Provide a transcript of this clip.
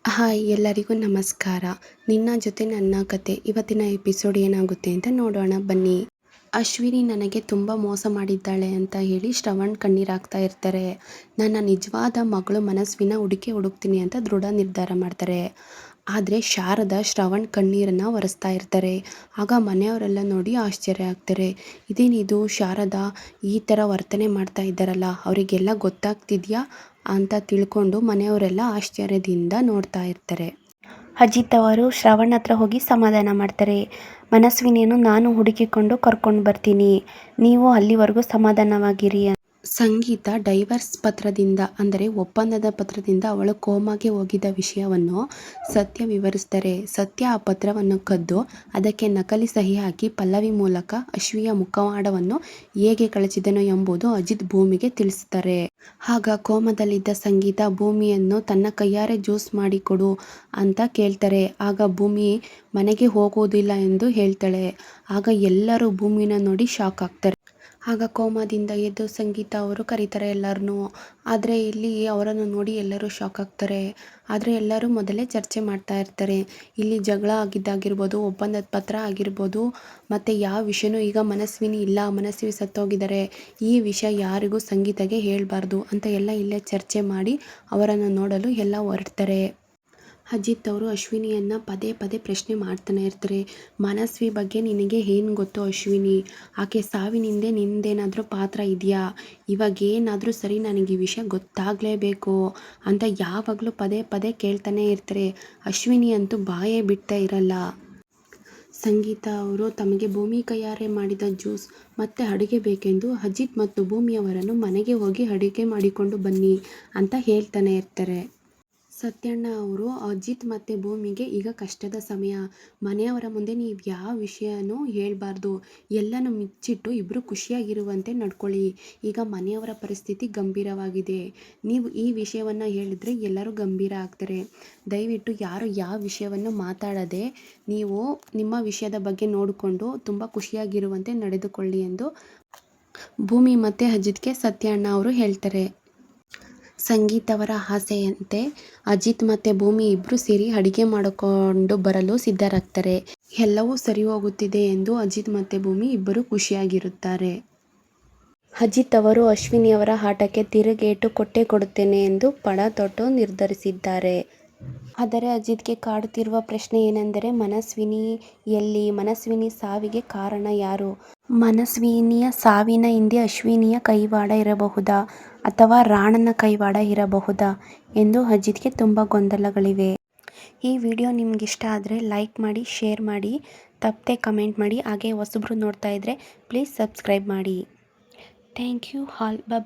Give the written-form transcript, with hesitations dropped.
Hi ಎಲ್ಲರಿಗೂ ನಮಸ್ಕಾರ. ನಿನ್ನ ಜೊತೆ ನನ್ನ ಕತೆ ಇವತ್ತಿನ ಎಪಿಸೋಡ್ ಏನಾಗುತ್ತೆ ಅಂತ ನೋಡೋಣ ಬನ್ನಿ. ಅಶ್ವಿನಿ ನನಗೆ ತುಂಬ ಮೋಸ ಮಾಡಿದ್ದಾಳೆ ಅಂತ ಹೇಳಿ ಶ್ರವಣ್ ಕಣ್ಣೀರಾಗ್ತಾ ಇರ್ತಾರೆ. ನನ್ನ ನಿಜವಾದ ಮಗಳು ಮನಸ್ವಿನ ಹುಡುಕ್ತೀನಿ ಅಂತ ದೃಢ ನಿರ್ಧಾರ ಮಾಡ್ತಾರೆ. ಆದರೆ ಶಾರದಾ ಶ್ರವಣ್ ಕಣ್ಣೀರನ್ನು ಒರೆಸ್ತಾ ಇರ್ತಾರೆ. ಆಗ ಮನೆಯವರೆಲ್ಲ ನೋಡಿ ಆಶ್ಚರ್ಯ ಆಗ್ತಾರೆ. ಇದೇನಿದು ಶಾರದಾ ಈ ಥರ ವರ್ತನೆ ಮಾಡ್ತಾ ಇದ್ದಾರಲ್ಲ, ಅವರಿಗೆಲ್ಲ ಗೊತ್ತಾಗ್ತಿದ್ಯಾ ಅಂತ ತಿಳ್ಕೊಂಡು ಮನೆಯವರೆಲ್ಲ ಆಶ್ಚರ್ಯದಿಂದ ನೋಡ್ತಾ ಇರ್ತಾರೆ. ಅಜಿತ್ ಅವರು ಶ್ರವಣ್ ಹತ್ರ ಹೋಗಿ ಸಮಾಧಾನ ಮಾಡ್ತಾರೆ. ಮನಸ್ವಿನಿಯನ್ನು ನಾನು ಹುಡುಕಿಕೊಂಡು ಕರ್ಕೊಂಡು ಬರ್ತೀನಿ, ನೀವು ಅಲ್ಲಿವರೆಗೂ ಸಮಾಧಾನವಾಗಿರಿ. ಸಂಗೀತ ಡೈವರ್ಸ್ ಪತ್ರದಿಂದ ಅಂದರೆ ಒಪ್ಪಂದದ ಪತ್ರದಿಂದ ಅವಳು ಕೋಮಾಗೆ ಹೋಗಿದ್ದ ವಿಷಯವನ್ನು ಸತ್ಯ ವಿವರಿಸ್ತಾರೆ. ಸತ್ಯ ಆ ಪತ್ರವನ್ನು ಕದ್ದು ಅದಕ್ಕೆ ನಕಲಿ ಸಹಿ ಹಾಕಿ ಪಲ್ಲವಿ ಮೂಲಕ ಅಶ್ವಿಯ ಮುಖವಾಡವನ್ನು ಹೇಗೆ ಕಳಚಿದನು ಎಂಬುದು ಅಜಿತ್ ಭೂಮಿಗೆ ತಿಳಿಸುತ್ತಾರೆ. ಆಗ ಕೋಮದಲ್ಲಿದ್ದ ಸಂಗೀತ ಭೂಮಿಯನ್ನು ತನ್ನ ಕೈಯಾರೆ ಜ್ಯೂಸ್ ಮಾಡಿ ಕೊಡು ಅಂತ ಕೇಳ್ತಾರೆ. ಆಗ ಭೂಮಿ ಮನೆಗೆ ಹೋಗುವುದಿಲ್ಲ ಎಂದು ಹೇಳ್ತಾಳೆ. ಆಗ ಎಲ್ಲರೂ ಭೂಮಿನ ನೋಡಿ ಶಾಕ್ ಆಗ್ತಾರೆ. ಆಗ ಕೋಮಾದಿಂದ ಎದ್ದು ಸಂಗೀತ ಅವರು ಕರೀತಾರೆ ಎಲ್ಲರನ್ನೂ. ಆದರೆ ಇಲ್ಲಿ ಅವರನ್ನು ನೋಡಿ ಎಲ್ಲರೂ ಶಾಕ್ ಆಗ್ತಾರೆ. ಆದರೆ ಎಲ್ಲರೂ ಮೊದಲೇ ಚರ್ಚೆ ಮಾಡ್ತಾ ಇರ್ತಾರೆ. ಇಲ್ಲಿ ಜಗಳ ಆಗಿದ್ದಾಗಿರ್ಬೋದು, ಒಪ್ಪಂದದ ಪತ್ರ ಆಗಿರ್ಬೋದು, ಮತ್ತು ಯಾವ ವಿಷಯನೂ ಈಗ ಮನಸ್ವಿನಿ ಇಲ್ಲ, ಮನಸ್ವಿ ಸತ್ತೋಗಿದ್ದಾರೆ, ಈ ವಿಷಯ ಯಾರಿಗೂ ಸಂಗೀತಗೆ ಹೇಳಬಾರ್ದು ಅಂತ ಎಲ್ಲ ಇಲ್ಲೇ ಚರ್ಚೆ ಮಾಡಿ ಅವರನ್ನು ನೋಡಲು ಎಲ್ಲ ಹೊರಡ್ತಾರೆ. ಅಜಿತ್ ಅವರು ಅಶ್ವಿನಿಯನ್ನು ಪದೇ ಪದೇ ಪ್ರಶ್ನೆ ಮಾಡ್ತಾನೆ ಇರ್ತಾರೆ. ಮನಸ್ವಿ ಬಗ್ಗೆ ನಿನಗೆ ಏನು ಗೊತ್ತು ಅಶ್ವಿನಿ? ಆಕೆ ಸಾವಿನಿಂದೆ ನಿಂದೇನಾದರೂ ಪಾತ್ರ ಇದೆಯಾ? ಇವಾಗ ಏನಾದರೂ ಸರಿ, ನನಗೆ ಈ ವಿಷಯ ಗೊತ್ತಾಗಲೇಬೇಕು ಅಂತ ಯಾವಾಗಲೂ ಪದೇ ಪದೇ ಕೇಳ್ತಾನೆ ಇರ್ತಾರೆ. ಅಶ್ವಿನಿ ಅಂತೂ ಬಾಯೇ ಬಿಡ್ತಾ ಇರಲ್ಲ. ಸಂಗೀತ ಅವರು ತಮಗೆ ಭೂಮಿ ಕೈಯಾರೆ ಮಾಡಿದ ಜ್ಯೂಸ್ ಮತ್ತು ಅಡುಗೆ ಬೇಕೆಂದು ಅಜಿತ್ ಮತ್ತು ಭೂಮಿಯವರನ್ನು ಮನೆಗೆ ಹೋಗಿ ಅಡುಗೆ ಮಾಡಿಕೊಂಡು ಬನ್ನಿ ಅಂತ ಹೇಳ್ತಾನೆ ಇರ್ತಾರೆ. ಸತ್ಯಣ್ಣ ಅವರು ಅಜಿತ್ ಮತ್ತು ಭೂಮಿಗೆ ಈಗ ಕಷ್ಟದ ಸಮಯ, ಮನೆಯವರ ಮುಂದೆ ನೀವು ಯಾವ ವಿಷಯನೂ ಹೇಳಬಾರ್ದು, ಎಲ್ಲನೂ ಮುಚ್ಚಿಟ್ಟು ಇಬ್ಬರು ಖುಷಿಯಾಗಿರುವಂತೆ ನಡ್ಕೊಳ್ಳಿ. ಈಗ ಮನೆಯವರ ಪರಿಸ್ಥಿತಿ ಗಂಭೀರವಾಗಿದೆ, ನೀವು ಈ ವಿಷಯವನ್ನು ಹೇಳಿದರೆ ಎಲ್ಲರೂ ಗಂಭೀರ ಆಗ್ತಾರೆ. ದಯವಿಟ್ಟು ಯಾರು ಯಾವ ವಿಷಯವನ್ನು ಮಾತಾಡದೆ ನೀವು ನಿಮ್ಮ ವಿಷಯದ ಬಗ್ಗೆ ನೋಡಿಕೊಂಡು ತುಂಬ ಖುಷಿಯಾಗಿರುವಂತೆ ನಡೆದುಕೊಳ್ಳಿ ಎಂದು ಭೂಮಿ ಮತ್ತು ಅಜಿತ್ಗೆ ಸತ್ಯಣ್ಣ ಅವರು ಹೇಳ್ತಾರೆ. ಸಂಗೀತ್ ಅವರ ಆಸೆಯಂತೆ ಅಜಿತ್ ಮತ್ತು ಭೂಮಿ ಇಬ್ಬರು ಸೇರಿ ಅಡುಗೆ ಮಾಡಿಕೊಂಡು ಬರಲು ಸಿದ್ಧರಾಗ್ತಾರೆ. ಎಲ್ಲವೂ ಸರಿ ಹೋಗುತ್ತಿದೆ ಎಂದು ಅಜಿತ್ ಮತ್ತು ಭೂಮಿ ಇಬ್ಬರು ಖುಷಿಯಾಗಿರುತ್ತಾರೆ. ಅಜಿತ್ ಅವರು ಅಶ್ವಿನಿಯವರ ಆಟಕ್ಕೆ ತಿರುಗೇಟು ಕೊಟ್ಟೇ ಕೊಡುತ್ತೇನೆ ಎಂದು ಪಣ ತೊಟ್ಟು ನಿರ್ಧರಿಸಿದ್ದಾರೆ. ಆದರೆ ಅಜಿತ್ಗೆ ಕಾಡುತ್ತಿರುವ ಪ್ರಶ್ನೆ ಏನೆಂದರೆ ಮನಸ್ವಿನಿ ಎಲ್ಲಿ? ಮನಸ್ವಿನಿ ಸಾವಿಗೆ ಕಾರಣ ಯಾರು? ಮನಸ್ವಿನಿಯ ಸಾವಿನ ಹಿಂದೆ ಅಶ್ವಿನಿಯ ಕೈವಾಡ ಇರಬಹುದಾ ಅಥವಾ ರಾಣನ ಕೈವಾಡ ಇರಬಹುದಾ ಎಂದು ಅಜಿತ್ಗೆ ತುಂಬ ಗೊಂದಲಗಳಿವೆ. ಈ ವಿಡಿಯೋ ನಿಮಗಿಷ್ಟ ಆದರೆ ಲೈಕ್ ಮಾಡಿ, ಶೇರ್ ಮಾಡಿ, ತಪ್ಪದೆ ಕಮೆಂಟ್ ಮಾಡಿ. ಹಾಗೆ ಹೊಸಬ್ರು ನೋಡ್ತಾ ಇದ್ದರೆ ಪ್ಲೀಸ್ ಸಬ್ಸ್ಕ್ರೈಬ್ ಮಾಡಿ. Thank you all. ಬಾಯ್.